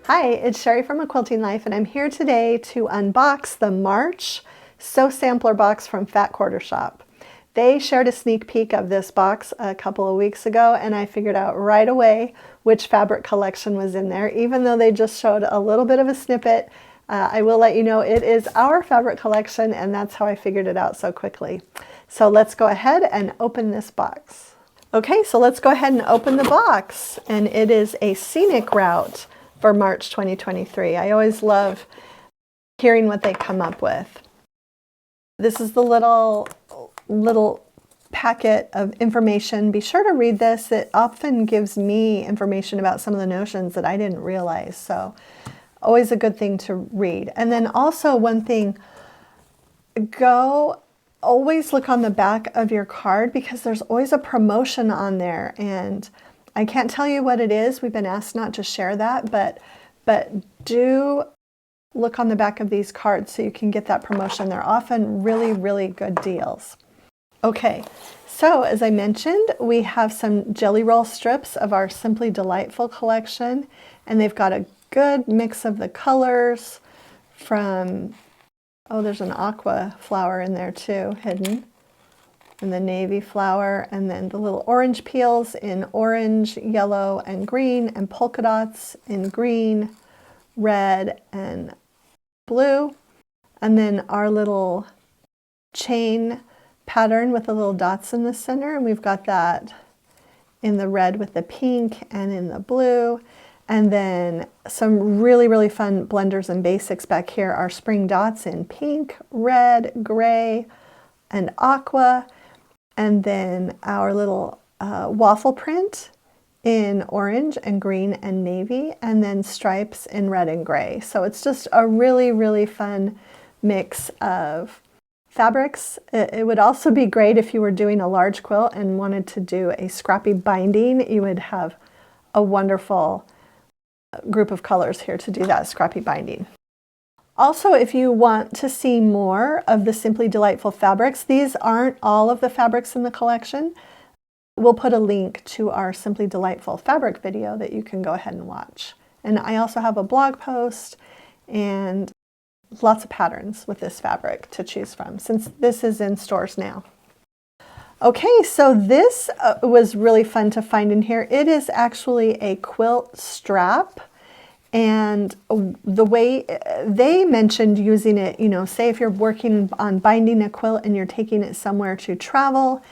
Hi, it's Sherri from A Quilting Life, and I'm here today to unbox the March Sew Sampler box from Fat Quarter Shop. They shared a sneak peek of this box a couple of weeks ago, and I figured out right away which fabric collection was in there. Even though they just showed a little bit of a snippet, I will let you know it is our fabric collection, and that's how I figured it out so quickly. So let's go ahead and open this box. Okay, so let's go ahead and open the box, and it is a scenic route for March 2023. I always love hearing what they come up with. This is the little packet of information. Be sure to read this. It often gives me information about some of the notions that I didn't realize. So always a good thing to read. And then also one thing, always look on the back of your card because there's always a promotion on there, and I can't tell you what it is. We've been asked not to share that, but do look on the back of these cards so you can get that promotion. They're often really, really good deals. Okay, so as I mentioned, we have some jelly roll strips of our Simply Delightful collection, and they've got a good mix of the colors from, oh, there's an aqua flower in there too, hidden. And the navy flower, and then the little orange peels in orange, yellow, and green, and polka dots in green, red, and blue. And then our little chain pattern with the little dots in the center, and we've got that in the red with the pink and in the blue. And then some really, really fun blenders and basics back here. Our spring dots in pink, red, gray, and aqua. And then our little waffle print in orange and green and navy, and then stripes in red and gray. So it's just a really, really fun mix of fabrics. It would also be great if you were doing a large quilt and wanted to do a scrappy binding. You would have a wonderful group of colors here to do that scrappy binding. Also, if you want to see more of the Simply Delightful fabrics, these aren't all of the fabrics in the collection. We'll put a link to our Simply Delightful fabric video that you can go ahead and watch. And I also have a blog post and lots of patterns with this fabric to choose from, since this is in stores now. Okay, so this was really fun to find in here. It is actually a quilt strap. And the way they mentioned using it, you know, say if you're working on binding a quilt and you're taking it somewhere to travel,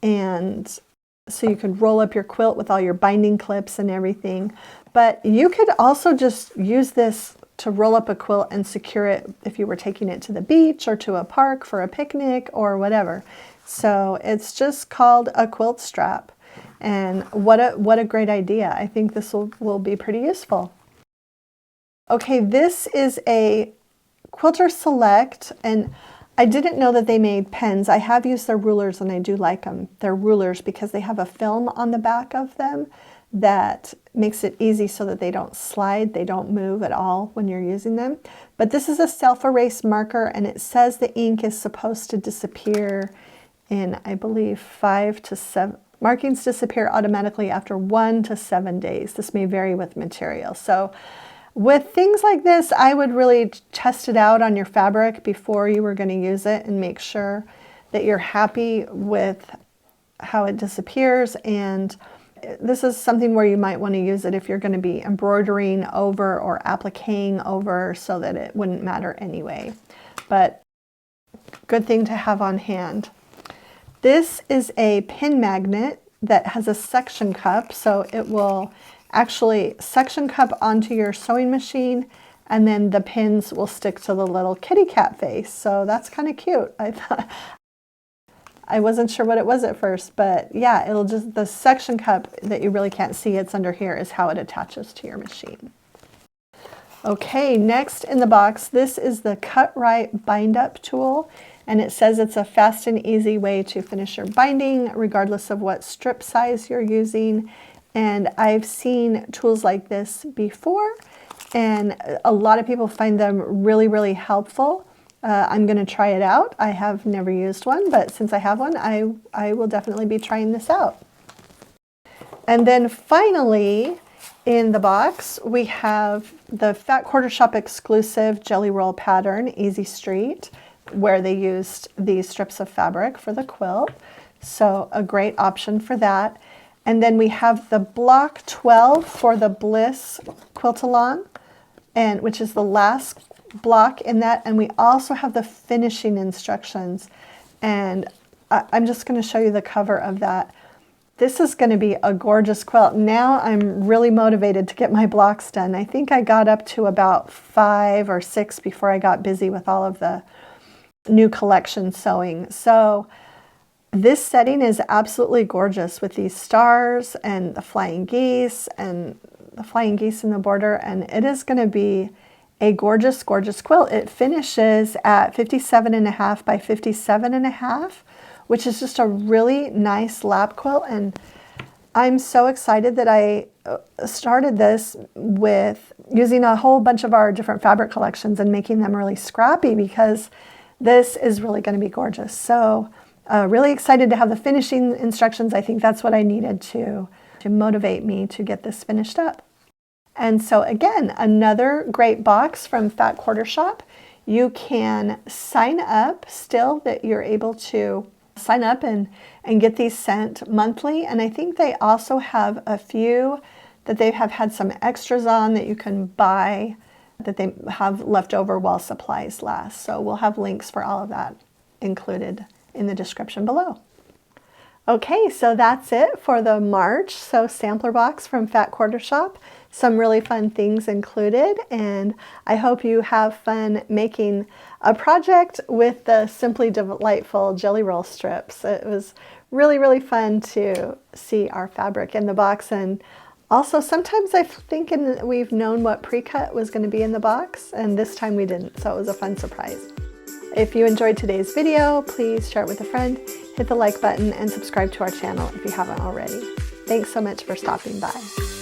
and so you could roll up your quilt with all your binding clips and everything. But you could also just use this to roll up a quilt and secure it if you were taking it to the beach or to a park for a picnic or whatever. So it's just called a quilt strap. And what a great idea. I think this will be pretty useful. Okay, this is a Quilter Select, and I didn't know that they made pens. I have used their rulers and I do like them. They're rulers because they have a film on the back of them that makes it easy so that they don't slide, they don't move at all when you're using them. But this is a self-erase marker, and it says the ink is supposed to disappear in, I believe, 5 to 7. Markings disappear automatically after 1 to 7 days. This may vary with material. So with things like this, I would really test it out on your fabric before you were going to use it and make sure that you're happy with how it disappears. And this is something where you might want to use it if you're going to be embroidering over or appliquing over, so that it wouldn't matter anyway. But good thing to have on hand. This is a pin magnet that has a suction cup, so it will actually suction cup onto your sewing machine, and then the pins will stick to the little kitty cat face. So that's kind of cute. I wasn't sure what it was at first, but yeah, it'll just, the suction cup that you really can't see, it's under here, is how it attaches to your machine. Okay, next in the box, this is the Cut Right Bind Up tool, and it says it's a fast and easy way to finish your binding regardless of what strip size you're using. And I've seen tools like this before, and a lot of people find them really, really helpful. I'm going to try it out. I have never used one, but since I have one, I will definitely be trying this out. And then finally, In the box, we have the Fat Quarter Shop exclusive jelly roll pattern, Easy Street, where they used these strips of fabric for the quilt. So a great option for that. And then we have the block 12 for the Bliss quilt along, and which is the last block in that. And we also have the finishing instructions. And I'm just going to show you the cover of that. This is going to be a gorgeous quilt. Now I'm really motivated to get my blocks done. I think I got up to about 5 or 6 before I got busy with all of the new collection sewing. So this setting is absolutely gorgeous with these stars and the flying geese in the border, and it is going to be a gorgeous, gorgeous quilt. It finishes at 57.5 by 57.5, which is just a really nice lap quilt, and I'm so excited that I started this with using a whole bunch of our different fabric collections and making them really scrappy, because this is really going to be gorgeous. So really excited to have the finishing instructions. I think that's what I needed to motivate me to get this finished up. And so again, another great box from Fat Quarter Shop. You can sign up still, that you're able to sign up and get these sent monthly. And I think they also have a few that they have had some extras on that you can buy, that they have left over while supplies last. So we'll have links for all of that included in the description below. Okay, so that's it for the March Sew Sampler Box from Fat Quarter Shop. Some really fun things included, and I hope you have fun making a project with the Simply Delightful jelly roll strips. It was really, really fun to see our fabric in the box, and also sometimes I think we've known what pre-cut was going to be in the box, and this time we didn't, so it was a fun surprise. If you enjoyed today's video, please share it with a friend, hit the like button, and subscribe to our channel if you haven't already. Thanks so much for stopping by.